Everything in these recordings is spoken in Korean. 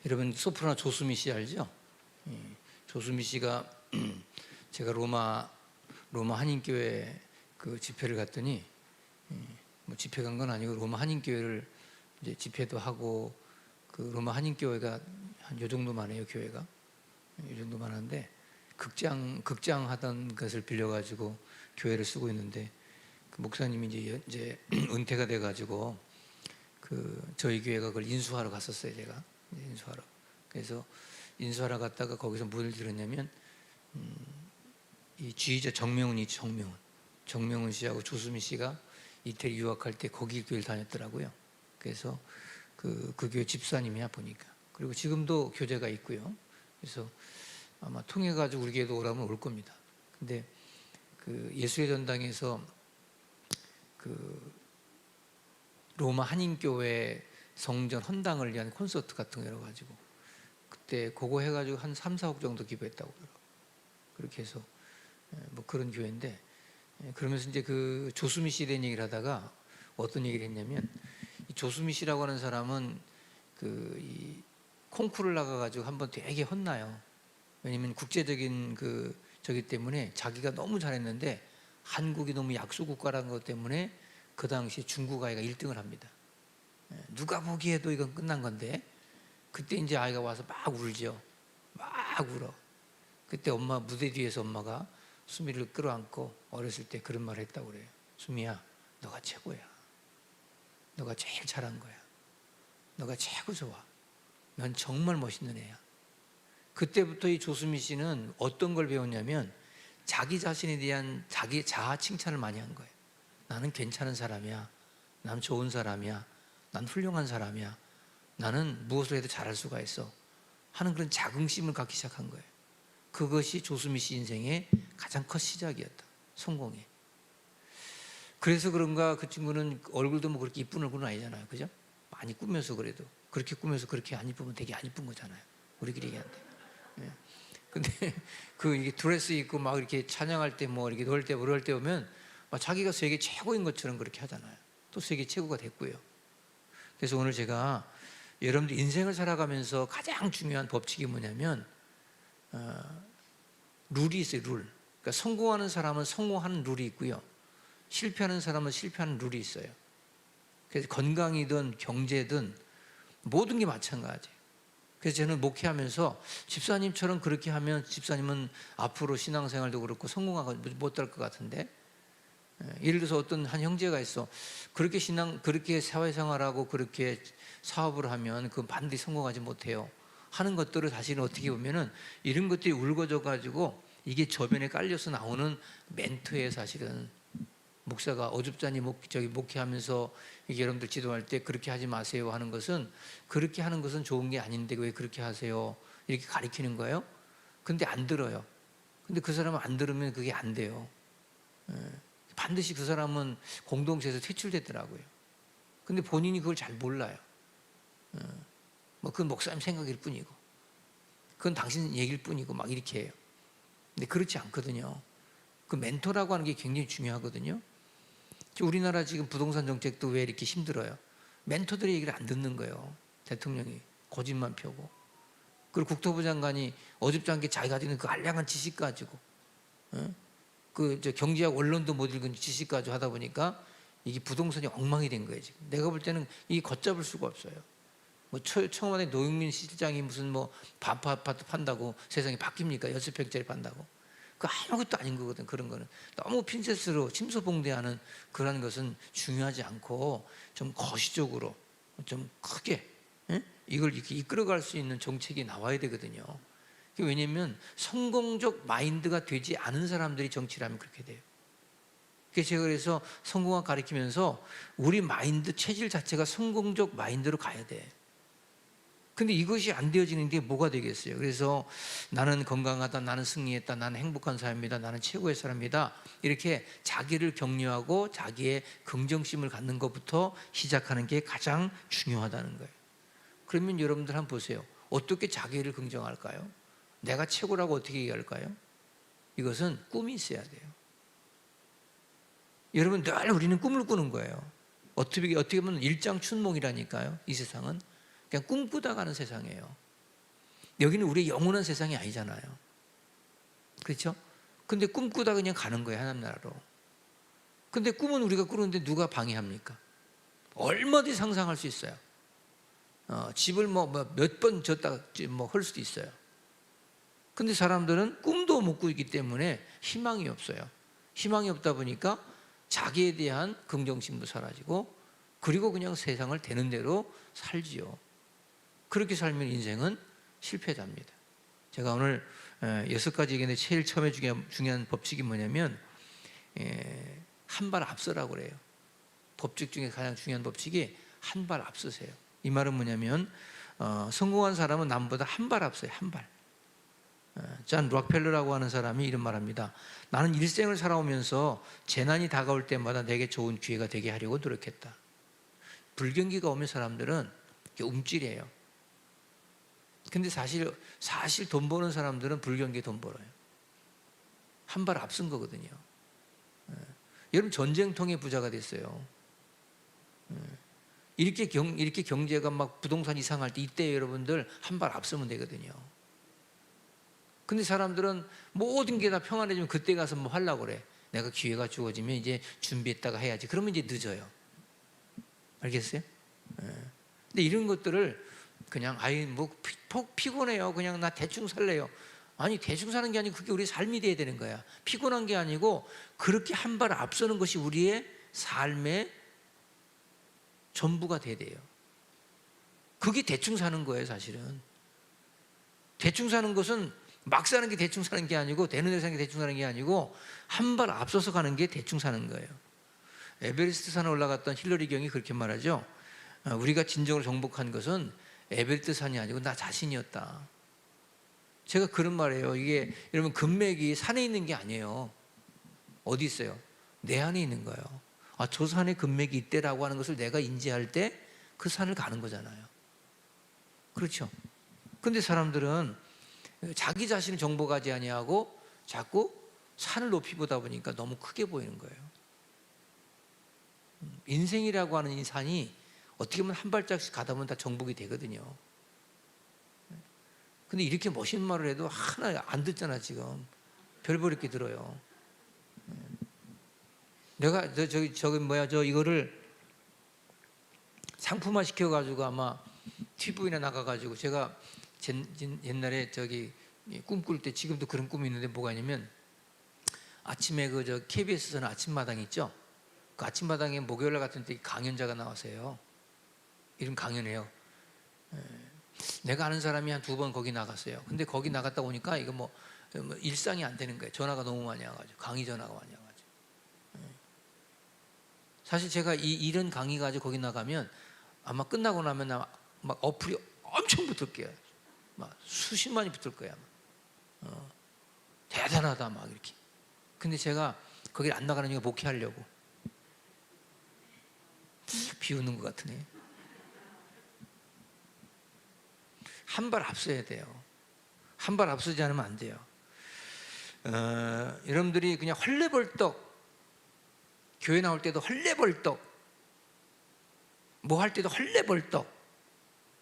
여러분 소프라노 조수미 씨 알죠? 조수미 씨가 제가 로마 한인교회 그 집회를 갔더니 뭐 집회 간 건 아니고 로마 한인교회를 이제 집회도 하고 그 로마 한인교회가 한 요 정도만 해요. 교회가 요 정도만 하는데 극장 하던 것을 빌려가지고 교회를 쓰고 있는데 그 목사님이 이제 은퇴가 돼가지고 그 저희 교회가 그걸 인수하러 갔었어요. 제가 인수하러. 그래서 인수하러 갔다가 거기서 뭘 들었냐면 이 지휘자 정명훈 씨하고 조수미 씨가 이태리 유학할 때 거기 교회를 다녔더라고요. 그래서 그 교회 집사님이야 보니까. 그리고 지금도 교제가 있고요. 그래서 아마 통해 가지고 우리 교회도 오라면 올 겁니다. 근데 그 예수의 전당에서 그 로마 한인교회 성전 헌당을 위한 콘서트 같은 거 열어가지고 그때 그거 해가지고 한 3, 4억 정도 기부했다고 그러더라고요. 그렇게 해서 뭐 그런 교회인데, 그러면서 이제 그 조수미 씨에 대한 얘기를 하다가 어떤 얘기를 했냐면, 이 조수미 씨라고 하는 사람은 이 콩쿠르를 나가가지고 한번 되게 혼나요. 왜냐면 국제적인 저기 때문에 자기가 너무 잘했는데 한국이 너무 약소 국가라는 것 때문에 그 당시 중국 아이가 1등을 합니다. 누가 보기에도 이건 끝난 건데 그때 이제 아이가 와서 막 울죠. 막 울어. 그때 엄마 무대 뒤에서 엄마가 수미를 끌어안고 어렸을 때 그런 말을 했다고 그래요. 수미야, 너가 최고야. 너가 제일 잘한 거야. 너가 최고 좋아. 넌 정말 멋있는 애야. 그때부터 이 조수미 씨는 어떤 걸 배웠냐면 자기 자신에 대한 자기 자아 칭찬을 많이 한 거예요. 나는 괜찮은 사람이야. 나는 좋은 사람이야. 난 훌륭한 사람이야. 나는 무엇을 해도 잘할 수가 있어 하는 그런 자긍심을 갖기 시작한 거예요. 그것이 조수미 씨 인생의 가장 큰 시작이었다. 성공의. 그래서 그런가 그 친구는 얼굴도 뭐 그렇게 이쁜 얼굴은 아니잖아요. 그죠? 많이 꾸며서 그래도 그렇게 꾸며서 그렇게 안 이쁘면 되게 안 이쁜 거잖아요. 우리끼리 얘기하는데. 근데 이게 드레스 입고 막 이렇게 찬양할 때 뭐 이렇게 놀 때 그럴 때 오면 막 자기가 세계 최고인 것처럼 그렇게 하잖아요. 또 세계 최고가 됐고요. 그래서 오늘 제가 여러분들 인생을 살아가면서 가장 중요한 법칙이 뭐냐면 룰이 있어요. 룰. 그러니까 성공하는 사람은 성공하는 룰이 있고요. 실패하는 사람은 실패하는 룰이 있어요. 그래서 건강이든 경제든 모든 게 마찬가지예요. 그래서 저는 목회하면서 집사님처럼 그렇게 하면 집사님은 앞으로 신앙생활도 그렇고 성공하고 못할 것 같은데, 예를 들어서 어떤 한 형제가 있어. 그렇게 사회생활하고 그렇게 사업을 하면 그건 반드시 성공하지 못해요 하는 것들을 사실은 어떻게 보면은 이런 것들이 울거져 가지고 이게 저변에 깔려서 나오는 멘트에 사실은 목사가 어줍잖이 목회하면서 여러분들 지도할 때 그렇게 하지 마세요 하는 것은, 그렇게 하는 것은 좋은 게 아닌데 왜 그렇게 하세요 이렇게 가리키는 거예요. 근데 안 들어요. 근데 그 사람은 안 들으면 그게 안 돼요. 반드시 그 사람은 공동체에서 퇴출되더라고요. 근데 본인이 그걸 잘 몰라요. 뭐 그건 목사님 생각일 뿐이고 그건 당신 얘기일 뿐이고 막 이렇게 해요. 근데 그렇지 않거든요. 그 멘토라고 하는 게 굉장히 중요하거든요. 우리나라 지금 부동산 정책도 왜 이렇게 힘들어요? 멘토들의 얘기를 안 듣는 거예요. 대통령이 고집만 펴고, 그리고 국토부 장관이 어줍지 않게 자기가 가지고 있는 그 알량한 지식 가지고 경제학 원론도 못 읽은 지식 가지고 하다 보니까 이게 부동산이 엉망이 된 거예요. 지금 내가 볼 때는 이게 걷잡을 수가 없어요. 뭐 청와대 노영민 실장이 무슨 뭐 아파트 판다고 세상이 바뀝니까? 6평짜리 판다고. 그 아무것도 아닌 거거든. 그런 거는 너무 핀셋으로 침소봉대하는 그런 것은 중요하지 않고 좀 거시적으로 좀 크게 이걸 이렇게 이끌어갈 수 있는 정책이 나와야 되거든요. 왜냐하면 성공적 마인드가 되지 않은 사람들이 정치를 하면 그렇게 돼요. 그래서 성공학 가르치면서 우리 마인드 체질 자체가 성공적 마인드로 가야 돼. 근데 이것이 안 되어지는 게 뭐가 되겠어요? 그래서 나는 건강하다, 나는 승리했다, 나는 행복한 사람이다, 나는 최고의 사람이다, 이렇게 자기를 격려하고 자기의 긍정심을 갖는 것부터 시작하는 게 가장 중요하다는 거예요. 그러면 여러분들 한번 보세요. 어떻게 자기를 긍정할까요? 내가 최고라고 어떻게 얘기할까요? 이것은 꿈이 있어야 돼요. 여러분, 늘 우리는 꿈을 꾸는 거예요. 어떻게 보면 일장춘몽이라니까요. 이 세상은 그냥 꿈꾸다 가는 세상이에요. 여기는 우리의 영원한 세상이 아니잖아요. 그렇죠? 근데 꿈꾸다 그냥 가는 거예요, 하나님 나라로. 근데 꿈은 우리가 꾸는데 누가 방해합니까? 얼마든지 상상할 수 있어요. 집을 몇 번 졌다가 할 수도 있어요. 근데 사람들은 꿈도 못 꾸기 때문에 희망이 없어요. 희망이 없다 보니까 자기에 대한 긍정심도 사라지고, 그리고 그냥 세상을 되는 대로 살지요. 그렇게 살면 인생은 실패자입니다. 제가 오늘 6가지 얘기했는데 제일 처음에 중요한 법칙이 뭐냐면 한 발 앞서라고 그래요. 법칙 중에 가장 중요한 법칙이 한 발 앞서세요. 이 말은 뭐냐면 성공한 사람은 남보다 한 발 앞서요. 한 발. 잔 록펠러라고 하는 사람이 이런 말합니다. 나는 일생을 살아오면서 재난이 다가올 때마다 내게 좋은 기회가 되게 하려고 노력했다. 불경기가 오면 사람들은 움찔해요. 근데 사실 돈 버는 사람들은 불경기에 돈 벌어요. 한 발 앞선 거거든요. 여러분 전쟁통에 부자가 됐어요. 이렇게 경제가 막 부동산 이상할 때 이때 여러분들 한 발 앞서면 되거든요. 근데 사람들은 모든 게 다 평안해지면 그때 가서 뭐 하려고 그래. 내가 기회가 주어지면 이제 준비했다가 해야지. 그러면 이제 늦어요. 알겠어요? 근데 이런 것들을 그냥 피곤해요. 그냥 나 대충 살래요. 아니 대충 사는 게 아니고 그게 우리의 삶이 돼야 되는 거야. 피곤한 게 아니고 그렇게 한 발 앞서는 것이 우리의 삶의 전부가 돼야 돼요. 그게 대충 사는 거예요, 사실은. 대충 사는 것은 막 사는 게 대충 사는 게 아니고, 되는 대로 사는 게 대충 사는 게 아니고, 한 발 앞서서 가는 게 대충 사는 거예요. 에베레스트 산에 올라갔던 힐러리 경이 그렇게 말하죠. 우리가 진정으로 정복한 것은 에베레스트 산이 아니고 나 자신이었다. 제가 그런 말이에요. 이게 여러분 금맥이 산에 있는 게 아니에요. 어디 있어요? 내 안에 있는 거예요. 저 산에 금맥이 있대라고 하는 것을 내가 인지할 때 그 산을 가는 거잖아요. 그렇죠? 근데 사람들은 자기 자신을 정복하지 아니하고 자꾸 산을 높이 보다 보니까 너무 크게 보이는 거예요. 인생이라고 하는 이 산이 어떻게 보면 한 발짝씩 가다 보면 다 정복이 되거든요. 근데 이렇게 멋있는 말을 해도 하나 안 듣잖아. 지금 별버릇게 들어요. 내가 이거를 상품화 시켜가지고 아마 TV나 나가가지고, 제가 옛날에 꿈꿀 때, 지금도 그런 꿈이 있는데 뭐가 있냐면, 아침에 KBS에서는 아침마당 있죠. 그 아침마당에 목요일 같은 때 강연자가 나와서요, 이런 강연해요. 내가 아는 사람이 한 2번 거기 나갔어요. 근데 거기 나갔다 오니까 이거 뭐 일상이 안 되는 거예요. 전화가 너무 많이 와가지고, 강의 전화가 많이 와가지고. 사실 제가 이런 강의 가지고 거기 나가면 아마 끝나고 나면 막 어플이 엄청 붙을 거예요. 막 수십만이 붙을 거야. 대단하다 막 이렇게. 근데 제가 거기를 안 나가는 이유가 목회하려고. 비웃는 것 같으네. 한 발 앞서야 돼요. 한 발 앞서지 않으면 안 돼요. 여러분들이 그냥 헐레벌떡 교회 나올 때도 헐레벌떡, 뭐 할 때도 헐레벌떡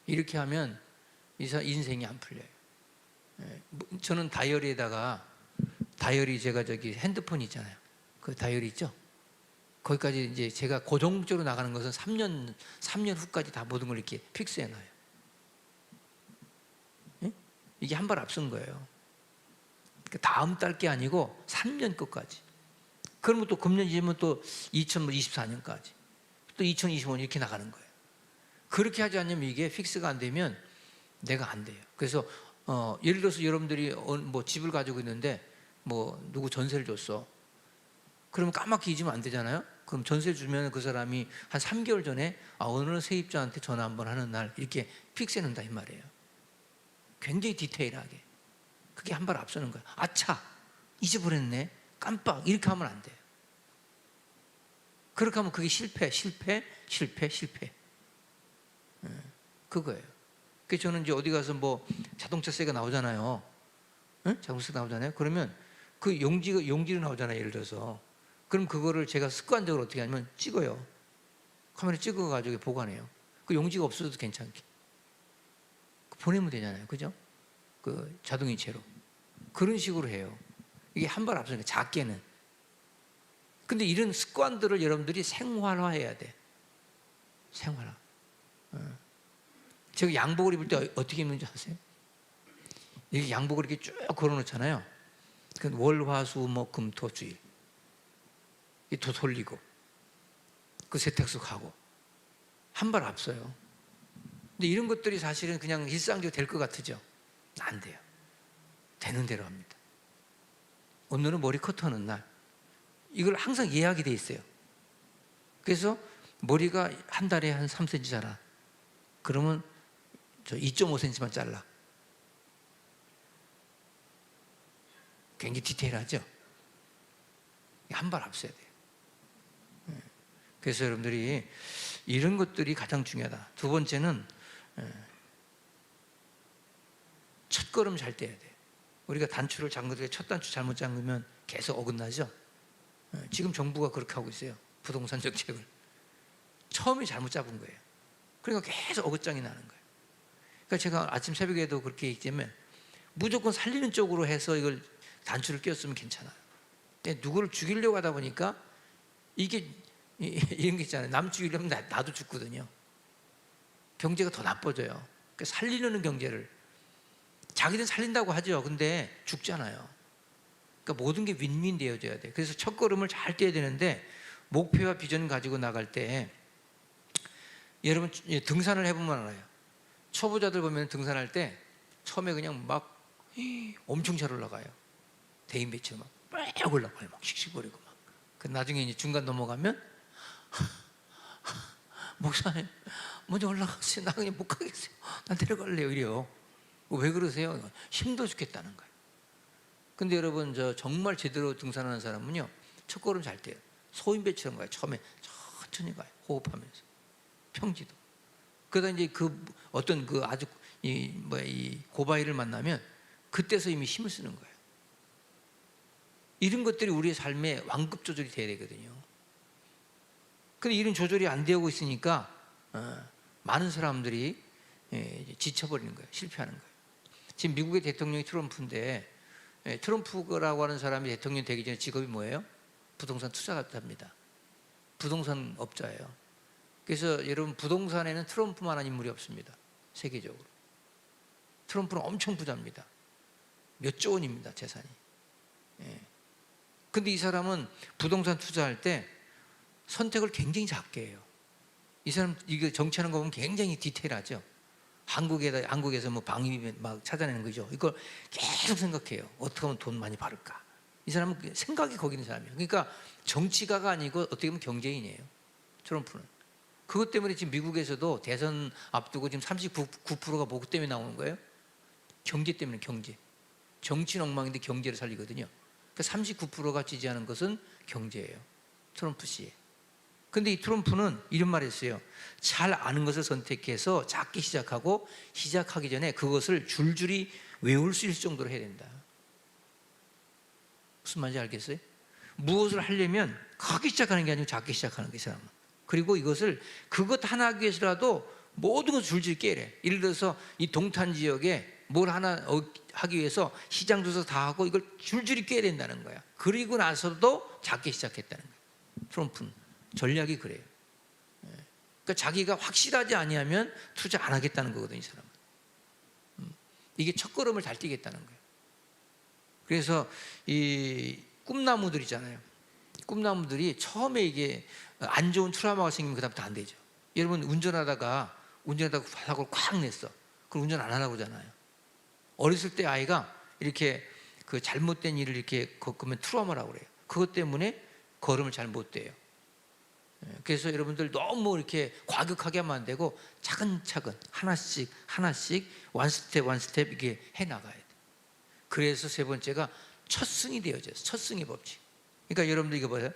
이렇게 하면 인생이 안 풀려요. 저는 다이어리에다가, 다이어리 제가 핸드폰 있잖아요. 그 다이어리 있죠? 거기까지 이제 제가 고정적으로 나가는 것은 3년 후까지 다 모든 걸 이렇게 픽스해 놔요. 이게 한 발 앞선 거예요. 다음 달 게 아니고 3년 끝까지. 그러면 또 금년 이면 또 2024년까지, 또 2025년 이렇게 나가는 거예요. 그렇게 하지 않으면 이게 픽스가 안 되면 내가 안 돼요. 그래서 예를 들어서 여러분들이 뭐 집을 가지고 있는데 뭐 누구 전세를 줬어. 그러면 까맣게 잊으면 안 되잖아요. 그럼 전세 주면 그 사람이 한 3개월 전에 오늘은 세입자한테 전화 한번 하는 날 이렇게 픽스해 놓는다 이 말이에요. 굉장히 디테일하게. 그게 한 발 앞서는 거예요. 아차, 잊어버렸네, 깜빡, 이렇게 하면 안 돼요. 그렇게 하면 그게 실패. 그거예요. 그래서 저는 이제 어디 가서 뭐 자동차세가 나오잖아요. 자동차세가 나오잖아요. 그러면 그 용지로 나오잖아요. 예를 들어서. 그럼 그거를 제가 습관적으로 어떻게 하냐면 찍어요. 카메라 찍어가지고 보관해요. 그 용지가 없어도 괜찮게. 보내면 되잖아요. 그죠? 그 자동이체로. 그런 식으로 해요. 이게 한 발 앞서니까 작게는. 근데 이런 습관들을 여러분들이 생활화해야 돼. 생활화. 제가 양복을 입을 때 어떻게 입는지 아세요? 이렇게 양복을 이렇게 쭉 걸어놓잖아요. 그 월, 화, 수, 목, 금, 토, 주일. 도 돌리고, 그 세탁소 가고, 한 발 앞서요. 근데 이런 것들이 사실은 그냥 일상적으로 될 것 같으죠? 안 돼요. 되는 대로 합니다. 오늘은 머리 커트하는 날. 이걸 항상 예약이 돼 있어요. 그래서 머리가 한 달에 한 3cm 자라. 그러면 저 2.5cm만 잘라. 굉장히 디테일하죠? 한 발 앞서야 돼요. 그래서 여러분들이 이런 것들이 가장 중요하다. 두 번째는 첫 걸음 잘 떼야 돼요. 우리가 단추를 잠글 때 첫 단추 잘못 잠그면 계속 어긋나죠? 지금 정부가 그렇게 하고 있어요. 부동산 정책을. 처음에 잘못 잡은 거예요. 그러니까 계속 어긋장이 나는 거예요. 그러니까 제가 아침 새벽에도 그렇게 얘기 때문에 무조건 살리는 쪽으로 해서 이걸 단추를 끼웠으면 괜찮아요. 근데 누구를 죽이려고 하다 보니까 이게 이런 게 있잖아요. 남 죽이려면 나도 죽거든요. 경제가 더 나빠져요. 그러니까 살리려는 경제를. 자기는 살린다고 하죠. 근데 죽잖아요. 그러니까 모든 게 윈윈 되어져야 돼. 그래서 첫 걸음을 잘 떼야 되는데 목표와 비전 가지고 나갈 때 여러분 등산을 해보면 알아요. 초보자들 보면 등산할 때 처음에 그냥 막 엄청 잘 올라가요. 대인 배처럼 막 올라가요. 막 씩씩거리고 막. 그 나중에 이제 중간 넘어가면 목사님 먼저 올라가세요. 나 그냥 못 가겠어요. 나 내려갈래요. 이래요. 왜 그러세요? 힘들어 죽겠다는 거예요. 근데 여러분 정말 제대로 등산하는 사람은요 첫 걸음 잘 떼요. 소인배처럼 가요. 처음에 천천히 가요. 호흡하면서 평지도. 그러다 이제 그 어떤 그 아주 이 고바위를 만나면 그때서 이미 힘을 쓰는 거예요. 이런 것들이 우리의 삶에 완급 조절이 돼야 되거든요. 근데 이런 조절이 안 되고 있으니까 많은 사람들이 지쳐버리는 거예요. 실패하는 거예요. 지금 미국의 대통령이 트럼프인데 트럼프라고 하는 사람이 대통령 되기 전에 직업이 뭐예요? 부동산 투자자입니다. 부동산 업자예요. 그래서 여러분 부동산에는 트럼프만한 인물이 없습니다. 세계적으로. 트럼프는 엄청 부자입니다. 몇 조 원입니다. 재산이. 근데 이 사람은 부동산 투자할 때 선택을 굉장히 작게 해요. 이 사람 이거 정치하는 거 보면 굉장히 디테일하죠. 한국에서 뭐 방위비 막 찾아내는 거죠. 이걸 계속 생각해요. 어떻게 하면 돈 많이 벌을까? 이 사람은 생각이 거기 있는 사람이에요. 그러니까 정치가가 아니고 어떻게 보면 경제인이에요. 트럼프는. 그것 때문에 지금 미국에서도 대선 앞두고 지금 39%가 뭐그 때문에 나오는 거예요? 경제 때문에 경제. 정치는 엉망인데 경제를 살리거든요. 그러니까 39%가 지지하는 것은 경제예요. 트럼프 씨. 근데 이 트럼프는 이런 말을 했어요. 잘 아는 것을 선택해서 작게 시작하고 시작하기 전에 그것을 줄줄이 외울 수 있을 정도로 해야 된다. 무슨 말인지 알겠어요? 무엇을 하려면 크게 시작하는 게 아니고 작게 시작하는 게 이 사람은. 그리고 이것을 그것 하나 하기 위해서라도 모든 것을 줄줄이 깨래. 예를 들어서 이 동탄 지역에 뭘 하나 하기 위해서 시장 조사 다 하고 이걸 줄줄이 깨야 된다는 거야. 그리고 나서도 작게 시작했다는 거야. 트럼프는 전략이 그래요. 그러니까 자기가 확실하지 아니하면 투자 안 하겠다는 거거든요, 이 사람은. 이게 첫걸음을 잘 뛰겠다는 거예요. 그래서 이 꿈나무들이잖아요. 꿈나무들이 처음에 이게 안 좋은 트라우마가 생기면 그다음부터 안 되죠. 여러분 운전하다가 사고를 콱 냈어. 그럼 운전 안 하라고 하잖아요. 어렸을 때 아이가 이렇게 그 잘못된 일을 이렇게 겪으면 트라우마라고 그래요. 그것 때문에 걸음을 잘 못 떼요. 그래서 여러분들 너무 이렇게 과격하게 하면 안 되고 차근차근 하나씩 원스텝 이렇게 해나가야 돼요. 그래서 세 번째가 첫 승이 되어져요. 첫 승의 법칙. 그러니까 여러분들 이거 보세요.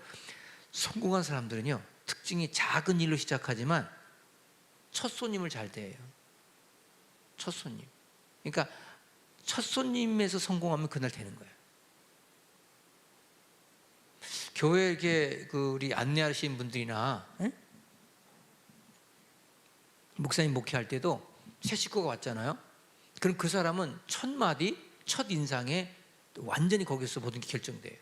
성공한 사람들은요 특징이 작은 일로 시작하지만 첫 손님을 잘 대해요. 첫 손님. 그러니까 첫 손님에서 성공하면 그날 되는 거예요. 교회 이렇게 우리 안내하시는 분들이나 목사님 목회할 때도 새 식구가 왔잖아요. 그럼 그 사람은 첫 마디, 첫 인상에 완전히 거기서 모든 게 결정돼요.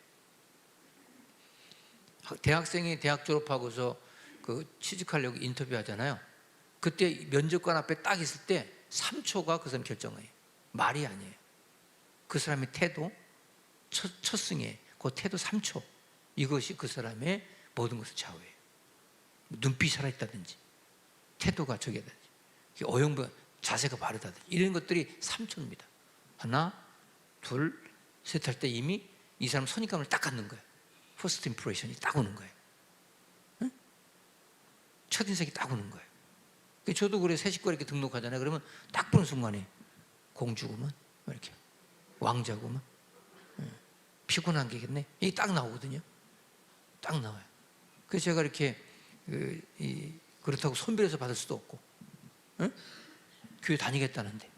대학생이 대학 졸업하고서 그 취직하려고 인터뷰하잖아요. 그때 면접관 앞에 딱 있을 때 3초가 그 사람 결정해요. 말이 아니에요. 그 사람의 태도, 첫 승에 그 태도 3초, 이것이 그 사람의 모든 것을 좌우해요. 눈빛이 살아있다든지, 태도가 저기다든지, 어영부 자세가 바르다든지, 이런 것들이 3초입니다. 하나, 둘, 셋 할 때 이미 이 사람 선입감을 딱 갖는 거예요. 퍼스트 임프레션이 딱 오는 거예요. 응? 첫인상이 딱 오는 거예요. 저도 그래, 새 식구가 이렇게 등록하잖아요. 그러면 딱 보는 순간에 공주구만, 이렇게 왕자구만, 피곤한 게겠네, 이게 딱 나오거든요. 딱 나와요. 그래서 제가 이렇게 그렇다고 손별해서 받을 수도 없고, 응? 교회 다니겠다는데,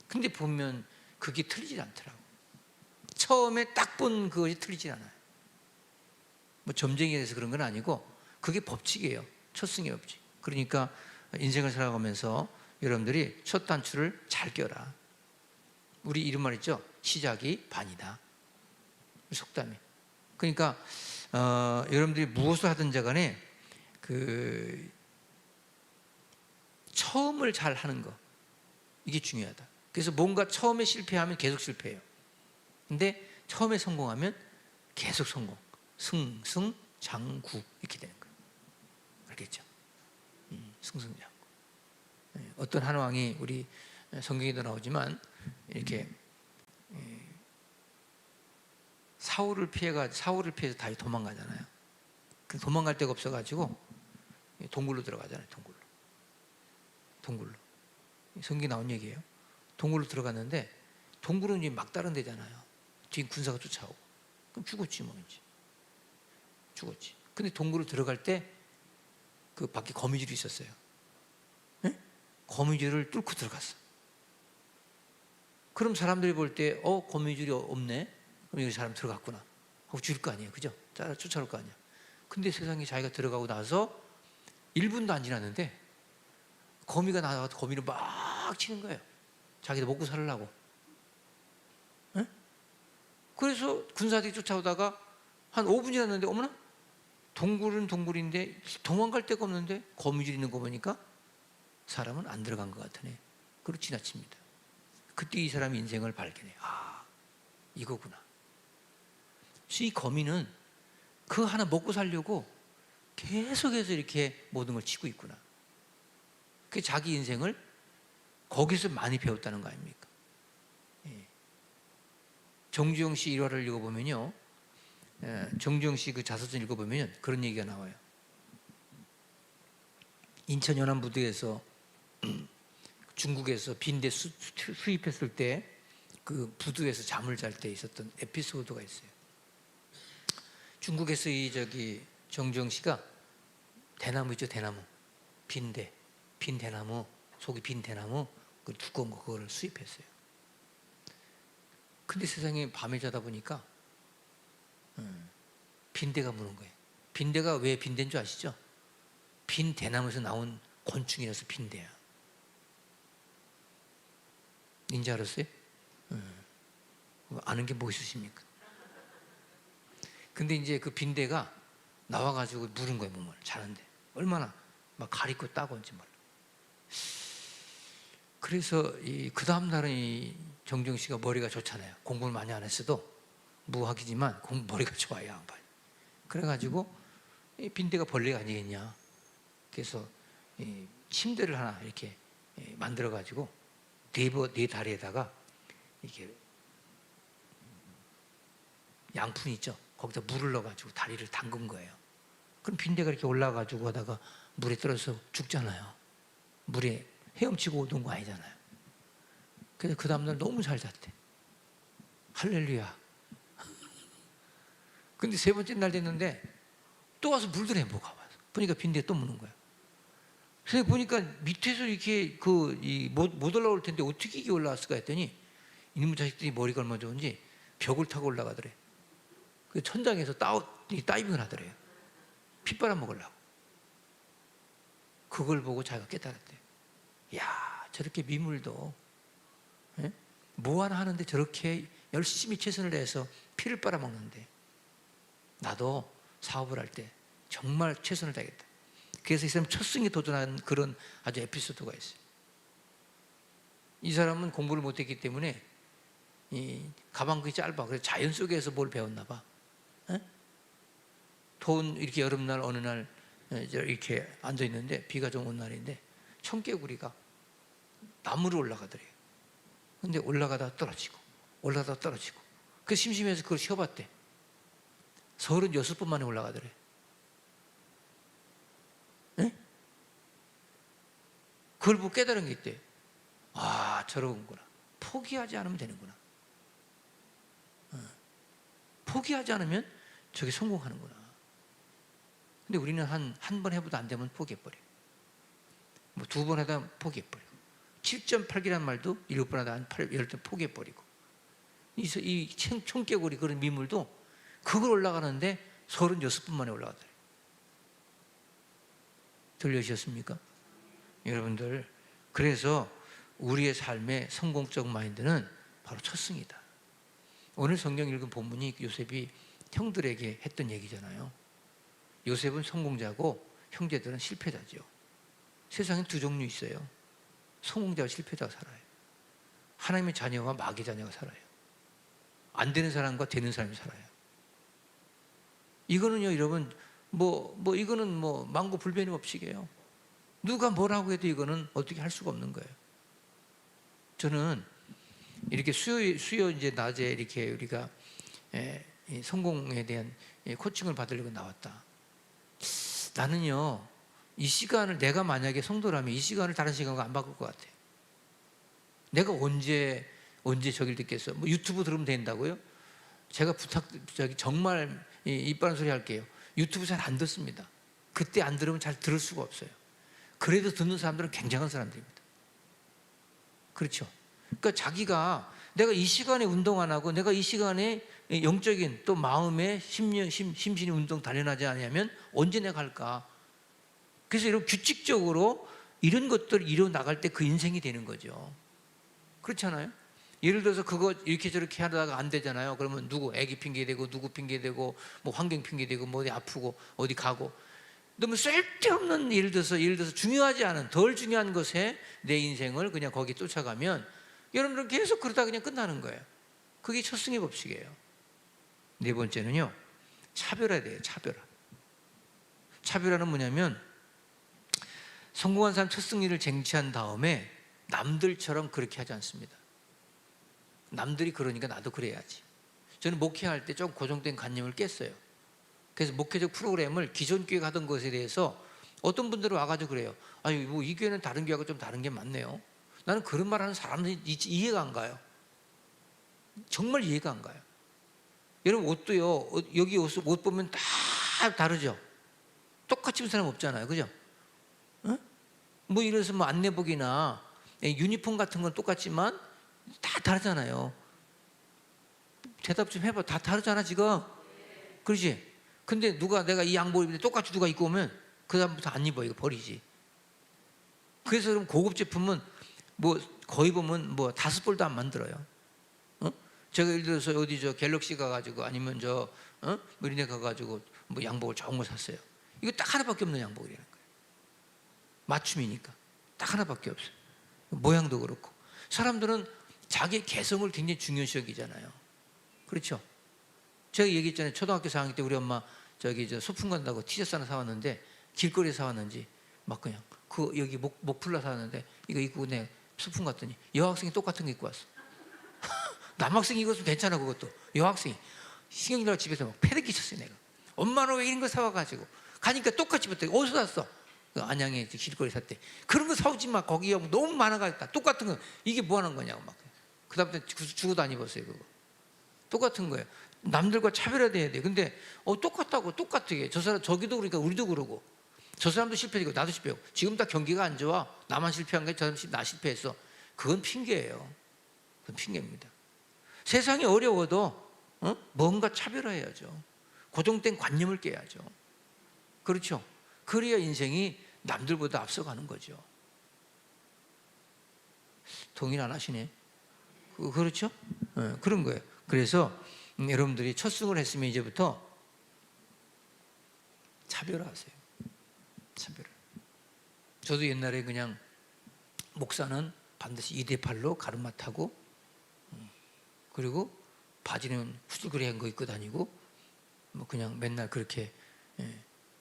근데 보면 그게 틀리지 않더라고. 처음에 딱 본 그것이 틀리지 않아요. 뭐 점쟁이에 대해서 그런 건 아니고 그게 법칙이에요. 첫승의 법칙. 그러니까 인생을 살아가면서 여러분들이 첫 단추를 잘 껴라. 우리 이런 말 있죠. 시작이 반이다. 속담이. 그러니까 여러분들이 무엇을 하든지 간에 그 처음을 잘 하는 거, 이게 중요하다. 그래서 뭔가 처음에 실패하면 계속 실패해요. 근데 처음에 성공하면 계속 성공. 승승장구 이렇게 되는 거예요. 알겠죠? 승승장구. 어떤 한 왕이 우리 성경에도 나오지만 이렇게 사울을 피해서 다윗 도망가잖아요. 도망갈 데가 없어가지고 동굴로 들어가잖아요. 동굴로. 성경에 나온 얘기예요. 동굴로 들어갔는데 동굴은 이제 막다른 데잖아요. 뒤에 군사가 쫓아오고. 그럼 죽었지 뭐 이제. 죽었지. 근데 동굴로 들어갈 때 그 밖에 거미줄이 있었어요. 네? 거미줄을 뚫고 들어갔어. 그럼 사람들이 볼 때 거미줄이 없네. 그럼 여기 사람 들어갔구나 하고 죽일 거 아니에요. 그죠? 쫓아올 거 아니야. 근데 세상에 자기가 들어가고 나서 1분도 안 지났는데 거미가 나와서 거미를 막 치는 거예요. 자기도 먹고 살려고. 네? 그래서 군사들이 쫓아오다가 한 5분 지났는데 어머나? 동굴은 동굴인데 도망갈 데가 없는데 거미줄 있는 거 보니까 사람은 안 들어간 것 같으네. 그리고 지나칩니다. 그때 이 사람이 인생을 발견해. 아, 이거구나. 이 거미는 그 하나 먹고 살려고 계속해서 이렇게 모든 걸 치고 있구나. 그 자기 인생을 거기서 많이 배웠다는 거 아닙니까? 예. 정주영 씨 일화를 읽어보면요, 정주영 씨 그 자서전 읽어보면 그런 얘기가 나와요. 인천 연안부두에서 중국에서 빈대 수입했을 때 그 부두에서 잠을 잘 때 있었던 에피소드가 있어요. 중국에서 정주영 씨가 대나무 있죠, 대나무. 빈 대나무, 속이 빈 대나무, 그 두꺼운 거 그거를 수입했어요. 근데 세상에 밤에 자다 보니까 빈대가 무는 거예요. 빈대가 왜 빈대인 줄 아시죠? 빈 대나무에서 나온 곤충이라서 빈대야. 인지 알았어요? 아는 게 뭐 있으십니까? 근데 이제 그 빈대가 나와가지고 물은 거예요, 몸을. 자는데. 얼마나 막 가리고 따가운지 몰라. 그래서 그 다음날은 정정 씨가 머리가 좋잖아요. 공부를 많이 안 했어도 무학이지만 머리가 좋아요, 양반이. 그래가지고 빈대가 벌레가 아니겠냐. 그래서 침대를 하나 이렇게 만들어가지고 네 다리에다가 이렇게 양푼 있죠. 거기다 물을 넣어가지고 다리를 담근 거예요. 그럼 빈대가 이렇게 올라가지고 하다가 물에 떨어져서 죽잖아요. 물에 헤엄치고 오던 거 아니잖아요. 그래서 그 다음날 너무 잘 잤대. 할렐루야. 근데 세 번째 날 됐는데 또 와서 물더래, 뭐가 와서. 보니까 빈대 또 무는 거야. 그래서 보니까 밑에서 이렇게 못 올라올 텐데 어떻게 이게 올라왔을까 했더니 이놈의 자식들이 머리가 얼마나 좋은지 벽을 타고 올라가더래. 그 천장에서 다이빙을 하더래요. 핏바람 먹으려고. 그걸 보고 자기가 깨달았대. 야, 저렇게 미물도 예? 뭐 하나 하는데 저렇게 열심히 최선을 다해서 피를 빨아먹는데, 나도 사업을 할 때 정말 최선을 다하겠다. 그래서 이 사람 첫 승에 도전한 그런 아주 에피소드가 있어요. 이 사람은 공부를 못했기 때문에 이 가방끈이 짧아. 그래서 자연 속에서 뭘 배웠나 봐. 더운 이렇게 여름날 어느 날 이렇게 앉아 있는데 비가 좀 온 날인데 청개구리가 나무로 올라가더래요. 근데 올라가다 떨어지고 올라가다 떨어지고, 그 심심해서 그걸 쉬어봤대. 36번 만에 올라가더래. 네? 그걸 보고 깨달은 게 있대. 아, 저러는구나. 포기하지 않으면 되는구나. 포기하지 않으면 저게 성공하는구나. 근데 우리는 한 번 해보다 안 되면 포기해버려. 뭐 2번 하다 포기해버려. 7.8기란 말도 7번 하다 한 10번 포기해버리고. 이 청개구리 그런 미물도 그걸 올라가는데 36번 만에 올라가더래. 들려주셨습니까? 여러분들, 그래서 우리의 삶의 성공적 마인드는 바로 첫 승이다. 오늘 성경 읽은 본문이 요셉이 형들에게 했던 얘기잖아요. 요셉은 성공자고 형제들은 실패자죠. 세상에 두 종류 있어요. 성공자와 실패자가 살아요. 하나님의 자녀와 마귀의 자녀가 살아요. 안 되는 사람과 되는 사람이 살아요. 이거는요, 여러분, 이거는 망고불변의 법칙이에요. 누가 뭐라고 해도 이거는 어떻게 할 수가 없는 거예요. 저는 이렇게 수요 이제 낮에 이렇게 우리가 성공에 대한 코칭을 받으려고 나왔다. 나는요, 이 시간을 내가 만약에 성도라면 이 시간을 다른 시간과 안 바꿀 것 같아요. 내가 언제 저길 듣겠어? 뭐 유튜브 들으면 된다고요? 제가 정말 이빠른 소리 할게요. 유튜브 잘 안 듣습니다. 그때 안 들으면 잘 들을 수가 없어요. 그래도 듣는 사람들은 굉장한 사람들입니다. 그렇죠? 그러니까 자기가 내가 이 시간에 운동 안 하고 내가 이 시간에 영적인 또 마음의 심신이 운동 단련하지 않으면 언제 내가 할까? 그래서 이런 규칙적으로 이런 것들을 이루어 나갈 때 그 인생이 되는 거죠. 그렇잖아요? 예를 들어서 그거 이렇게 저렇게 하다가 안 되잖아요. 그러면 누구 애기 핑계대고 누구 핑계대고 뭐 환경 핑계대고 뭐 어디 아프고 어디 가고, 너무 쓸데없는 예를 들어서 중요하지 않은 덜 중요한 것에 내 인생을 그냥 거기 쫓아가면 여러분들은 계속 그러다 그냥 끝나는 거예요. 그게 첫 승의 법칙이에요. 네 번째는요, 차별화해야 돼요. 차별화는 뭐냐면 성공한 사람 첫 승리를 쟁취한 다음에 남들처럼 그렇게 하지 않습니다. 남들이 그러니까 나도 그래야지. 저는 목회할 때 좀 고정된 관념을 깼어요. 그래서 목회적 프로그램을 기존 교회가 하던 것에 대해서 어떤 분들은 와가지고 그래요. 아니, 뭐 이 교회는 다른 교회하고 좀 다른 게 많네요. 나는 그런 말 하는 사람들이 이해가 안 가요. 정말 이해가 안 가요. 여러분, 옷도요, 여기 옷 보면 다 다르죠? 똑같이 입은 사람 없잖아요. 그죠? 어? 뭐 이래서 뭐 안내복이나 유니폼 같은 건 똑같지만 다 다르잖아요. 대답 좀 해봐. 다 다르잖아 지금. 그렇지? 근데 내가 이 양복 입는데 똑같이 누가 입고 오면 그 다음부터 안 입어. 이거 버리지. 그래서 그럼 고급 제품은 뭐 거의 보면 뭐 5벌도 안 만들어요. 제가 예를 들어서 어디 갤럭시 가가지고 아니면 이런 데 가가지고 뭐 양복을 좋은 거 샀어요. 이거 딱 하나밖에 없는 양복이라는 거예요. 맞춤이니까 딱 하나밖에 없어요. 모양도 그렇고. 사람들은 자기 개성을 굉장히 중요시 여기잖아요. 그렇죠? 제가 얘기했잖아요. 초등학교 4학년 때 우리 엄마 소풍 간다고 티셔츠 하나 사왔는데, 길거리에 사왔는지 막 그냥 여기 목플라 사왔는데 이거 입고 내 소풍 갔더니 여학생이 똑같은 거 입고 왔어. 남학생이 입었으면 괜찮아. 그것도 여학생이 신경질나고 집에서 막 패드 끼쳤어요. 내가 엄마는 왜 이런 거 사와가지고 가니까 똑같이 입었대. 어디서 샀어? 그 안양에 길거리 샀대. 그런 거 사오지 마. 거기 너무 많아가지고 똑같은 거 이게 뭐 하는 거냐고 막. 그 다음부터 주고도 안 입었어요. 그거 똑같은 거예요. 남들과 차별화돼야 돼. 근데 똑같다고 똑같게 저 사람 저기도 그러니까 우리도 그러고, 저 사람도 실패되고 나도 실패하고, 지금 다 경기가 안 좋아. 나만 실패한 게 저 사람 나 실패했어. 그건 핑계예요. 그건 핑계입니다. 세상이 어려워도 뭔가 차별화해야죠. 고정된 관념을 깨야죠. 그렇죠? 그래야 인생이 남들보다 앞서가는 거죠. 동의를 안 하시네. 그렇죠? 그런 거예요. 그래서 여러분들이 첫 승을 했으면 이제부터 차별화하세요. 차별. 저도 옛날에 그냥 목사는 반드시 2대8로 가르마 타고, 그리고 바지는 후줄그레한 거 입고 다니고, 뭐 그냥 맨날 그렇게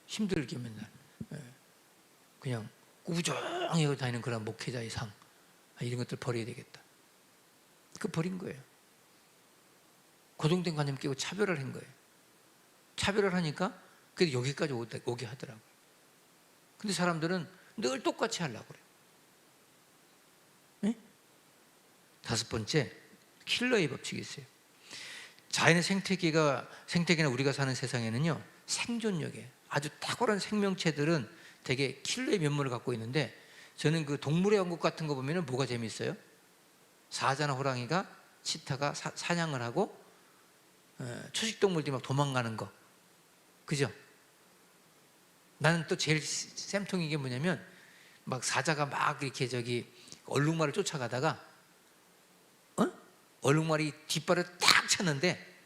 힘들게 맨날 그냥 꾸부정히 하고 다니는 그런 목회자의 상, 이런 것들 버려야 되겠다. 그 버린 거예요. 고정된 관념 끼고 차별을 한 거예요. 차별을 하니까 그래도 여기까지 오게 하더라고요. 근데 사람들은 늘 똑같이 하려고 그래요. 네? 다섯 번째, 킬러의 법칙이 있어요. 자연의 생태계나 우리가 사는 세상에는요, 생존력에 아주 탁월한 생명체들은 되게 킬러의 면모를 갖고 있는데, 저는 그 동물의 왕국 같은 거 보면 뭐가 재밌어요? 사자나 호랑이가, 치타가 사냥을 하고 초식동물들이 막 도망가는 거, 그죠? 나는 또 제일 쌤통인 게 뭐냐면, 막 사자가 막 이렇게 얼룩말을 쫓아가다가 얼룩말이 뒷발을 딱 쳤는데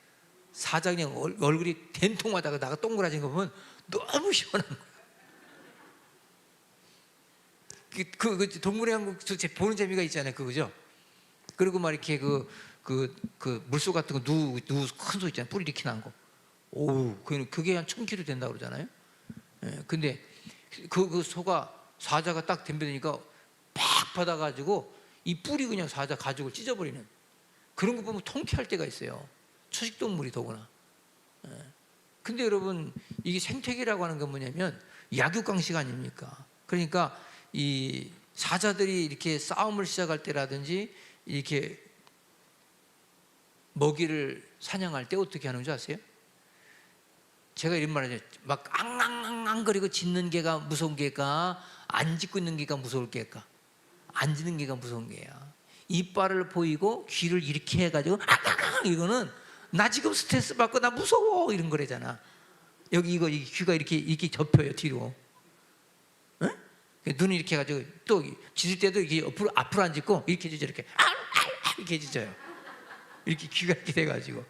사자 그냥 얼굴이 된통하다가 나가 동그라진 거 보면 너무 시원한 거야. 그 동물의 왕국 보는 재미가 있잖아요, 그거죠? 그리고 막 이렇게 그 물소 같은 거 큰 소 있잖아요, 뿌리 이렇게 난 거. 오우, 그게 한 1000kg 된다고 그러잖아요. 근데 그 소가 사자가 딱 덤벼드니까 팍 받아가지고 이 뿌리 그냥 사자 가죽을 찢어버리는, 그런 거 보면 통쾌할 때가 있어요. 초식동물이 더구나. 근데 여러분, 이게 생태계라고 하는 건 뭐냐면 약육강식 아닙니까? 그러니까 이 사자들이 이렇게 싸움을 시작할 때라든지 이렇게 먹이를 사냥할 때 어떻게 하는 줄 아세요? 제가 이런 말 하죠. 막 앙앙앙거리고 짖는 개가 무서운 개가, 안 짖고 있는 개가 무서울 개가? 안 짖는 개가 무서운 개야. 이빨을 보이고 귀를 이렇게 해가지고 앙앙앙, 이거는 나 지금 스트레스 받고 나 무서워, 이런 거래잖아. 여기 이 귀가 이렇게 접혀요, 뒤로. 응? 눈이 이렇게 해가지고 또 짖을 때도 이게 앞으로 안 짖고 이렇게 짖죠, 이렇게 이렇게 짖어요. 이렇게 귀가 이렇게 돼가지고.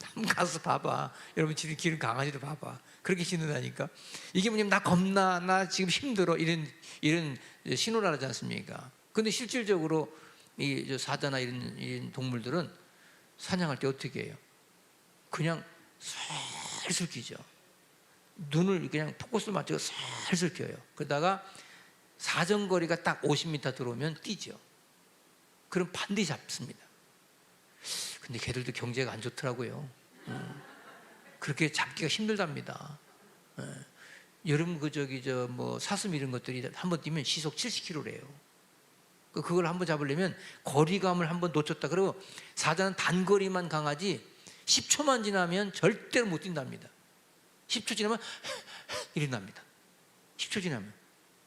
한번 가서 봐봐. 여러분 짖는 기른 강아지도 봐봐. 그렇게 짖는다니까. 이게 뭐냐면 나 겁나, 나 지금 힘들어, 이런 신호를 하지 않습니까? 근데 실질적으로 이 사자나 이런 동물들은 사냥할 때 어떻게 해요? 그냥 슬슬 끼죠. 눈을 그냥 포커스를 맞추고 슬슬 껴요. 그러다가 사정거리가 딱 50m 들어오면 뛰죠. 그럼 반드시 잡습니다. 근데 걔들도 경제가 안 좋더라고요. 그렇게 잡기가 힘들답니다. 여름 사슴 이런 것들이 한번 뛰면 시속 70km래요. 그걸 한번 잡으려면 거리감을 한번 놓쳤다 그러고, 사자는 단거리만 강하지 10초만 지나면 절대로 못 뛴답니다. 10초 지나면 이런답니다. 10초 지나면.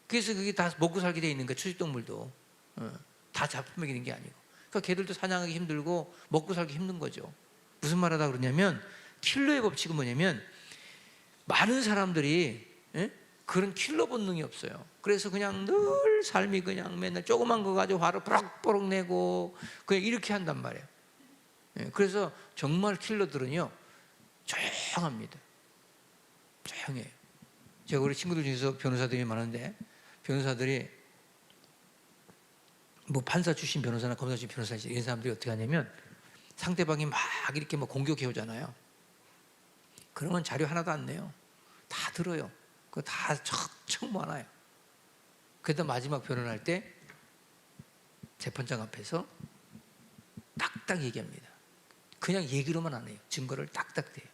그래서 그게 다 먹고 살게 돼 있는 거예요. 초식동물도 다 잡혀먹이는 게 아니고. 그러니까 걔들도 사냥하기 힘들고 먹고 살기 힘든 거죠. 무슨 말하다 그러냐면, 킬러의 법칙은 뭐냐면, 많은 사람들이 그런 킬러 본능이 없어요. 그래서 그냥 늘 삶이 그냥 맨날 조그만 거 가지고 화를 뽀록뽀록 내고 그냥 이렇게 한단 말이에요. 그래서 정말 킬러들은요, 조용합니다. 조용해요. 제가 우리 친구들 중에서 변호사들이 많은데, 변호사들이 뭐 판사 출신 변호사나 검사 출신 변호사 이런 사람들이 어떻게 하냐면, 상대방이 막 이렇게 뭐 공격해 오잖아요. 그러면 자료 하나도 안 내요. 다 들어요. 그거 다 척척 모아놔요. 그러다 마지막 변론할 때 재판장 앞에서 딱딱 얘기합니다. 그냥 얘기로만 안 해요. 증거를 딱딱 대요.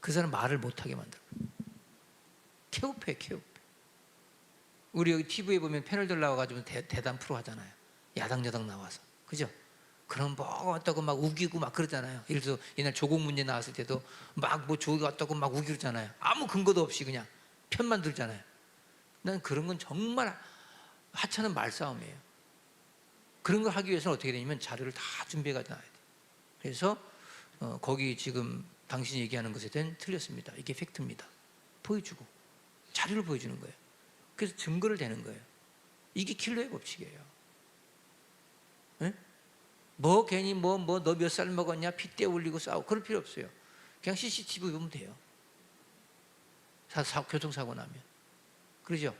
그 사람 말을 못하게 만들어요. 케오페. 우리 여기 TV에 보면 패널들 나와가지고 대담 프로 하잖아요. 야당 여당 나와서, 그죠? 그럼 뭐 어떠고 막 우기고 막 그러잖아요. 예를 들어서 옛날 조국 문제 나왔을 때도 막 뭐 조국 어떠고 막 우기잖아요. 아무 근거도 없이 그냥 편만 들잖아요. 난 그런 건 정말 하찮은 말싸움이에요. 그런 걸 하기 위해서는 어떻게 되냐면 자료를 다 준비해 가야 돼요. 그래서 거기 지금 당신이 얘기하는 것에 대한 틀렸습니다. 이게 팩트입니다. 보여주고 자료를 보여주는 거예요. 그래서 증거를 대는 거예요. 이게 킬러의 법칙이에요. 예? 뭐 괜히 뭐 너 몇 살 먹었냐 핏대 올리고 싸우고 그럴 필요 없어요. 그냥 CCTV 보면 돼요. 교통사고 나면. 그러죠?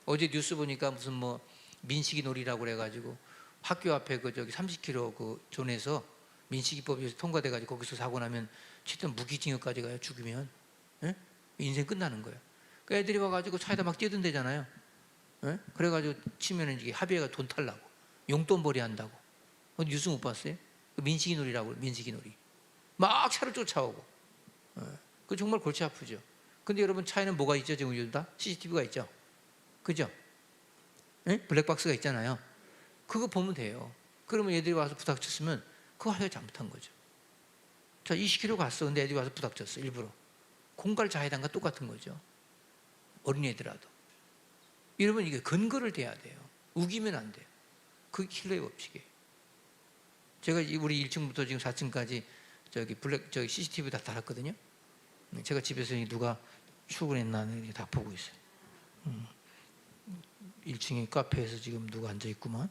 어제 뉴스 보니까 무슨 뭐 민식이 놀이라고 그래가지고 학교 앞에 그 저기 30km 그 존에서 민식이법이 통과돼가지고 거기서 사고 나면 최대한 무기징역까지 가요. 죽으면. 예? 인생 끝나는 거예요. 그 애들이 와가지고 차에다 막 뛰어든대잖아요. 예? 그래가지고 치면은 이게 합의가 돈 탈라고 용돈벌이 한다고. 뉴스 못 봤어요? 민식이 놀이라고 민식이 놀이. 막 차를 쫓아오고. 예. 그 정말 골치 아프죠. 근데 여러분 차에는 뭐가 있죠? 지금 요즘 다 CCTV가 있죠. 그죠? 예? 블랙박스가 있잖아요. 그거 보면 돼요. 그러면 애들이 와서 부닥쳤으면 그거 하기가 잘못한 거죠. 자, 20km 갔어. 근데 애들이 와서 부닥쳤어. 일부러. 공갈 자해단과 똑같은 거죠. 어린애들라도. 여러분 이게 근거를 대야 돼요. 우기면 안 돼요. 그게 킬러의 법칙이에요. 제가 우리 1층부터 지금 4층까지 저기 CCTV 다 달았거든요. 제가 집에서 누가 출근했나 다 보고 있어요. 1층에 카페에서 지금 누가 앉아 있구만.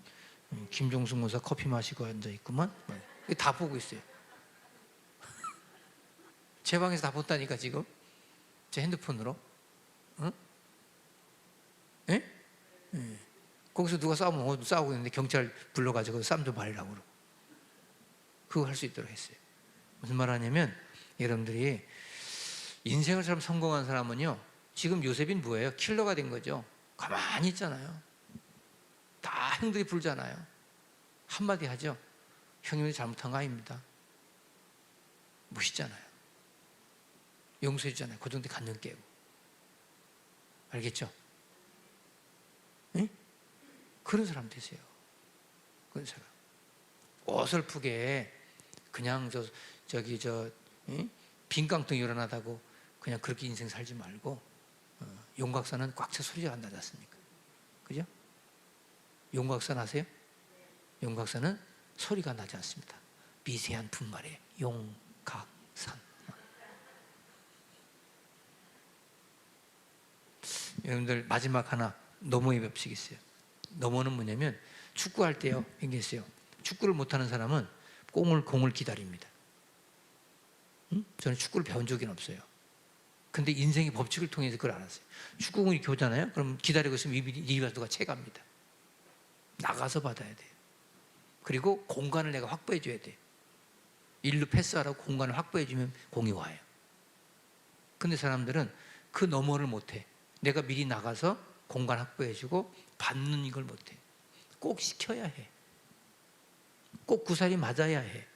김종숙 목사 커피 마시고 앉아 있구만. 다 보고 있어요. 제 방에서 다 본다니까 지금. 제 핸드폰으로. 응? 예? 예. 거기서 누가 싸우고 있는데 경찰 불러가지고 싸움 좀 말리라고 그러고. 그거 할 수 있도록 했어요. 무슨 말 하냐면 여러분들이 인생을 참 성공한 사람은요, 지금 요셉인 뭐예요? 킬러가 된 거죠. 가만히 있잖아요. 다 형들이 불잖아요. 한마디 하죠. 형님이 잘못한 거 아닙니다. 멋있잖아요. 용서해 주잖아요. 고정대 간증 깨고. 알겠죠? 응? 그런 사람 되세요. 그런 사람. 어설프게 그냥 빈깡통이 일어나다고 그냥 그렇게 인생 살지 말고, 용각사는 꽉 차 소리가 안 나지 않습니까? 그죠? 용각산 아세요? 용각산은 소리가 나지 않습니다. 미세한 분말에 용각산. 여러분들 마지막 하나 너머의 법칙이 있어요. 너머는 뭐냐면 축구할 때요. 얘기했어요. 축구를 못하는 사람은 공을 기다립니다. 응? 저는 축구를 배운 적은 없어요. 근데 인생의 법칙을 통해서 그걸 알았어요. 축구공이 이렇게 오잖아요. 그럼 기다리고 있으면 리바드가 채갑니다. 나가서 받아야 돼요. 그리고 공간을 내가 확보해 줘야 돼요. 일루 패스하라고 공간을 확보해 주면 공이 와요. 근데 사람들은 그 너머를 못해. 내가 미리 나가서 공간 확보해 주고 받는 이걸 못해. 꼭 시켜야 해. 꼭 구살이 맞아야 해.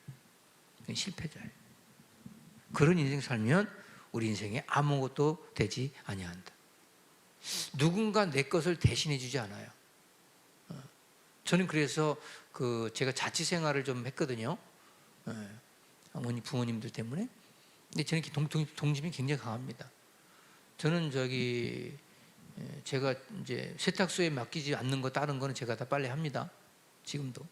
실패자예요. 그런 인생 살면 우리 인생에 아무것도 되지 아니한다. 누군가 내 것을 대신해 주지 않아요. 저는 그래서 제가 자취 생활을 좀 했거든요. 어머니 부모님들 때문에. 근데 저는 동심이 굉장히 강합니다. 저는 제가 이제 세탁소에 맡기지 않는 거 다른 거는 제가 다 빨래합니다. 지금도.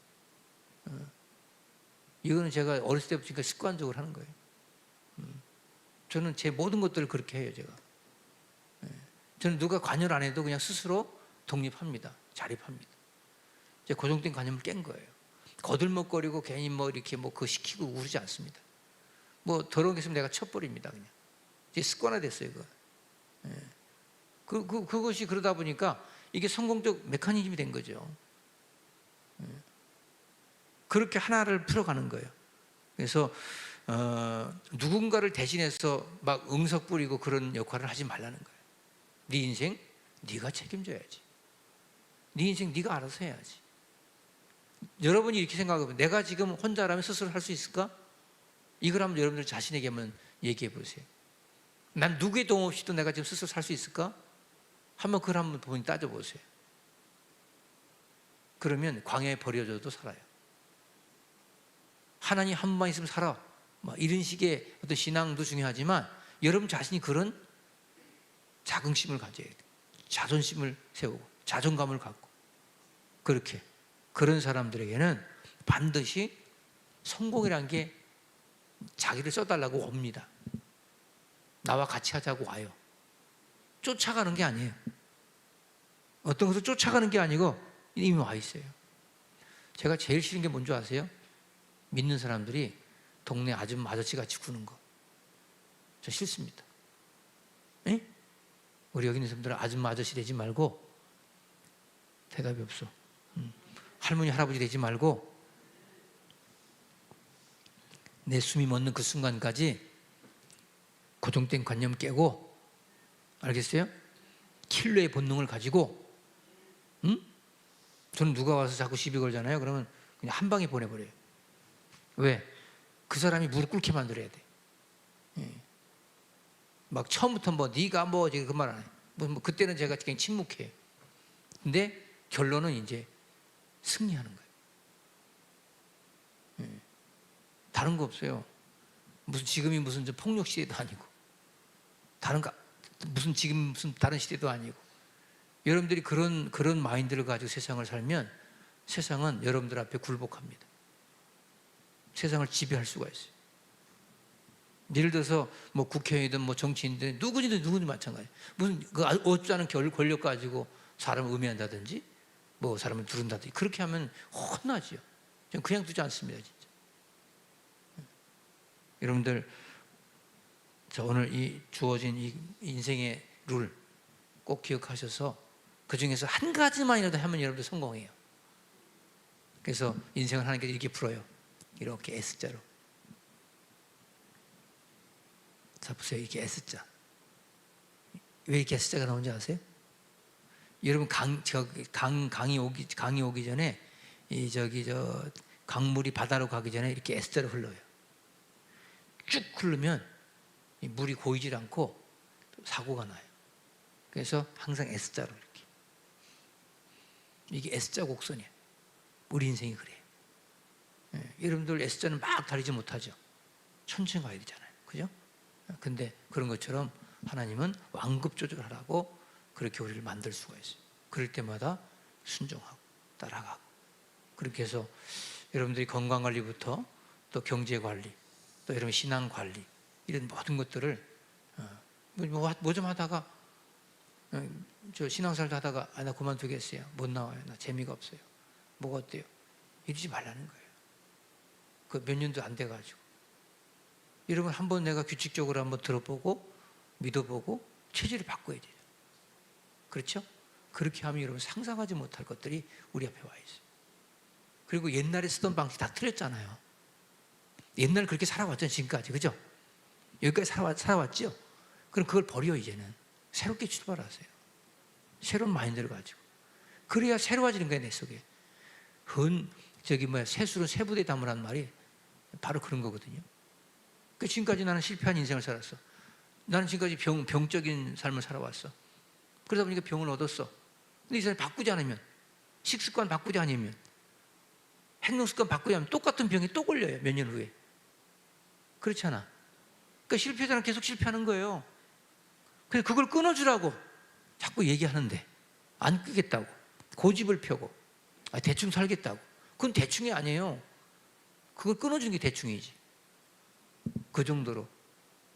이거는 제가 어렸을 때부터 습관적으로 하는 거예요. 저는 제 모든 것들을 그렇게 해요, 제가. 저는 누가 관여를 안 해도 그냥 스스로 독립합니다. 자립합니다. 제가 고정된 관념을 깬 거예요. 거들먹거리고 괜히 이렇게 그거 시키고 그러지 않습니다. 더러운 게 있으면 내가 쳐버립니다, 그냥. 이제 습관화됐어요, 그거. 그것이 그러다 보니까 이게 성공적 메커니즘이 된 거죠. 그렇게 하나를 풀어가는 거예요. 그래서 누군가를 대신해서 막 응석 부리고 그런 역할을 하지 말라는 거예요. 네 인생 네가 책임져야지. 네 인생 네가 알아서 해야지. 여러분이 이렇게 생각하면 내가 지금 혼자라면 스스로 할 수 있을까? 이걸 한번 여러분들 자신에게 한번 얘기해 보세요. 난 누구의 도움 없이도 내가 지금 스스로 살 수 있을까? 한번 그걸 한번 본인 따져보세요. 그러면 광야에 버려져도 살아요. 하나님 한 분만 있으면 살아. 이런 식의 어떤 신앙도 중요하지만 여러분 자신이 그런 자긍심을 가져야 돼요. 자존심을 세우고 자존감을 갖고 그렇게 그런 사람들에게는 반드시 성공이라는 게 자기를 써달라고 옵니다. 나와 같이 하자고 와요. 쫓아가는 게 아니에요. 어떤 것을 쫓아가는 게 아니고 이미 와 있어요. 제가 제일 싫은 게 뭔지 아세요? 믿는 사람들이 동네 아저씨 같이 구는 거. 저 싫습니다. 에? 우리 여기 있는 사람들은 아저씨 되지 말고, 대답이 없어. 할머니 할아버지 되지 말고 내 숨이 멎는 그 순간까지 고정된 관념 깨고, 알겠어요? 킬러의 본능을 가지고, 저는 누가 와서 자꾸 시비 걸잖아요. 그러면 그냥 한 방에 보내버려요. 왜? 그 사람이 무릎 꿇게 만들어야 돼. 예. 막 처음부터 뭐 네가 뭐 그 말 안 해. 뭐 그때는 제가 그냥 침묵해요. 근데 결론은 이제 승리하는 거예요. 예. 다른 거 없어요. 무슨 지금이 무슨 폭력 시대도 아니고, 무슨 다른 시대도 아니고. 여러분들이 그런 마인드를 가지고 세상을 살면 세상은 여러분들 앞에 굴복합니다. 세상을 지배할 수가 있어요. 예를 들어서 뭐 국회의원이든 뭐 정치인이든 누구든 마찬가지. 무슨 그 어쩌지 않은 권력 가지고 사람을 음해한다든지 뭐 사람을 두른다든지 그렇게 하면 혼나지요. 저는 그냥 두지 않습니다, 진짜. 여러분들, 저 오늘 이 주어진 이 인생의 룰 꼭 기억하셔서 그 중에서 한 가지만이라도 하면 여러분들 성공해요. 그래서 인생을 하나님께서 이렇게 풀어요. 이렇게 S자로. 자, 보세요. 이렇게 S자. 왜 이렇게 S자가 나온지 아세요? 여러분 강이 오기 전에 강물이 바다로 가기 전에 이렇게 S자로 흘러요. 쭉 흐르면 이 물이 고이질 않고 사고가 나요. 그래서 항상 S자로 이렇게. 이게 S자 곡선이에요. 우리 인생이 그래요. 예, 여러분들 S자는 막 다니지 못하죠. 천천히 가야 되잖아요. 그죠? 근데 그런 것처럼 하나님은 완급 조절하라고 그렇게 우리를 만들 수가 있어요. 그럴 때마다 순종하고 따라가고. 그렇게 해서 여러분들이 건강관리부터 또 경제관리, 또 여러분 신앙관리, 이런 모든 것들을 뭐 좀 하다가 저 신앙생활도 하다가 나 그만두겠어요. 못 나와요. 나 재미가 없어요. 뭐가 어때요? 이러지 말라는 거예요. 그 몇 년도 안 돼가지고. 여러분 한번 내가 규칙적으로 한번 들어보고 믿어보고 체질을 바꿔야 돼요. 그렇죠? 그렇게 하면 여러분 상상하지 못할 것들이 우리 앞에 와 있어요. 그리고 옛날에 쓰던 방식 다 틀렸잖아요. 옛날 그렇게 살아왔잖아요. 지금까지. 그죠? 여기까지 살아왔죠? 그럼 그걸 버려 이제는. 새롭게 출발하세요. 새로운 마인드를 가지고. 그래야 새로워지는 거예요. 내 속에. 세술은 세부대에 담으라는 말이 바로 그런 거거든요. 지금까지 나는 실패한 인생을 살았어. 나는 지금까지 병적인 삶을 살아왔어. 그러다 보니까 병을 얻었어. 근데 이 사람이 바꾸지 않으면, 식습관 바꾸지 않으면, 행동습관 바꾸지 않으면 똑같은 병이 또 걸려요. 몇 년 후에. 그렇지 않아? 그러니까 실패자는 계속 실패하는 거예요. 그래서 그걸 끊어주라고 자꾸 얘기하는데 안 끄겠다고 고집을 펴고 대충 살겠다고. 그건 대충이 아니에요. 그걸 끊어주는 게 대충이지. 그 정도로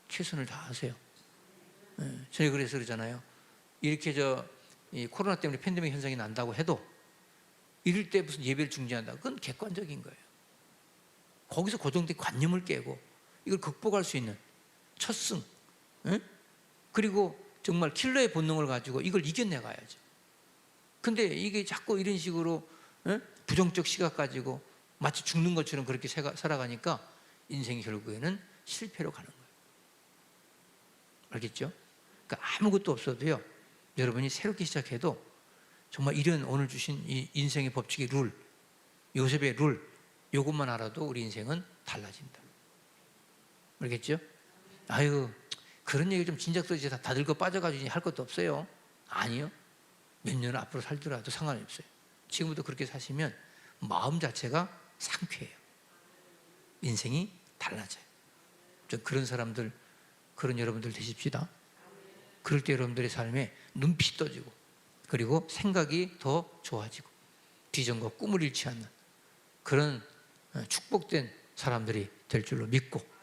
최선을 다하세요. 저희 그래서 그러잖아요. 이렇게 이 코로나 때문에 팬데믹 현상이 난다고 해도 이럴 때 무슨 예배를 중지한다. 그건 객관적인 거예요. 거기서 고정된 관념을 깨고 이걸 극복할 수 있는 첫 승. 그리고 정말 킬러의 본능을 가지고 이걸 이겨내가야죠. 근데 이게 자꾸 이런 식으로 부정적 시각 가지고 마치 죽는 것처럼 그렇게 살아가니까 인생이 결국에는 실패로 가는 거예요. 알겠죠? 그러니까 아무것도 없어도요, 여러분이 새롭게 시작해도 정말 이런 오늘 주신 이 인생의 법칙의 룰, 요셉의 룰, 이것만 알아도 우리 인생은 달라진다. 알겠죠? 아유, 그런 얘기 좀 진작서 이제 다 늙어 빠져가지고 할 것도 없어요. 아니요. 몇 년 앞으로 살더라도 상관이 없어요. 지금부터 그렇게 사시면 마음 자체가 상쾌해요. 인생이 달라져요. 그런 사람들, 그런 여러분들 되십시다. 그럴 때 여러분들의 삶에 눈빛이 떠지고, 그리고 생각이 더 좋아지고, 비전과 꿈을 잃지 않는 그런 축복된 사람들이 될 줄로 믿고